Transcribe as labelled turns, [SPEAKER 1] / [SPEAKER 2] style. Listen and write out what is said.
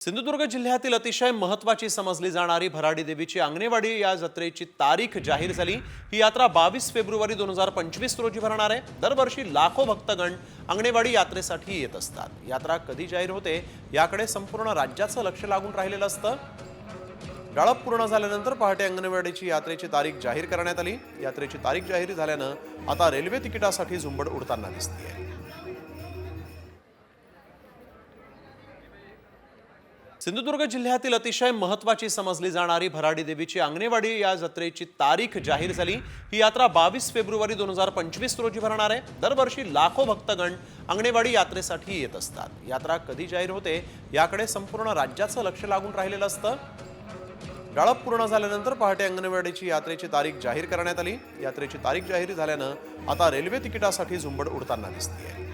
[SPEAKER 1] सिंधुदुर्ग जिल्ह्यातील अतिशय महत्त्वाची समजली जाणारी भराडी देवीची अंगणेवाडी या जत्रेची तारीख जाहीर झाली। ही यात्रा 22 फेब्रुवारी 2025 रोजी भरणार आहे। दरवर्षी लाखो भक्तगण अंगणेवाडी यात्रेसाठी येत असतात। यात्रा कधी जाहीर होते याकडे संपूर्ण राज्याचं लक्ष लागून राहिलेलं असतं। गाळप पूर्ण झाल्यानंतर पहाटे अंगणवाडीची यात्रेची तारीख जाहीर करण्यात आली। यात्रेची तारीख जाहीर झाल्यानं आता रेल्वे तिकिटासाठी झुंबड उडताना दिसतेय। सिंधुदुर्ग जिल्ह्यातील अतिशय महत्त्वाची समजली जाणारी भराडी देवीची अंगणेवाडी या जत्रेची तारीख जाहीर झाली। ही यात्रा 22 फेब्रुवारी 2025 रोजी भरणार आहे। दरवर्षी लाखो भक्तगण अंगणेवाडी यात्रेसाठी येत असतात। यात्रा कधी जाहीर होते याकडे संपूर्ण राज्याचं लक्ष लागून राहिलेलं असतं। गाळप पूर्ण झाल्यानंतर पहाटे अंगणवाडीची यात्रेची तारीख जाहीर करण्यात आली। यात्रेची तारीख जाहीर झाल्यानं आता रेल्वे तिकिटासाठी झुंबड उडताना दिसतेय।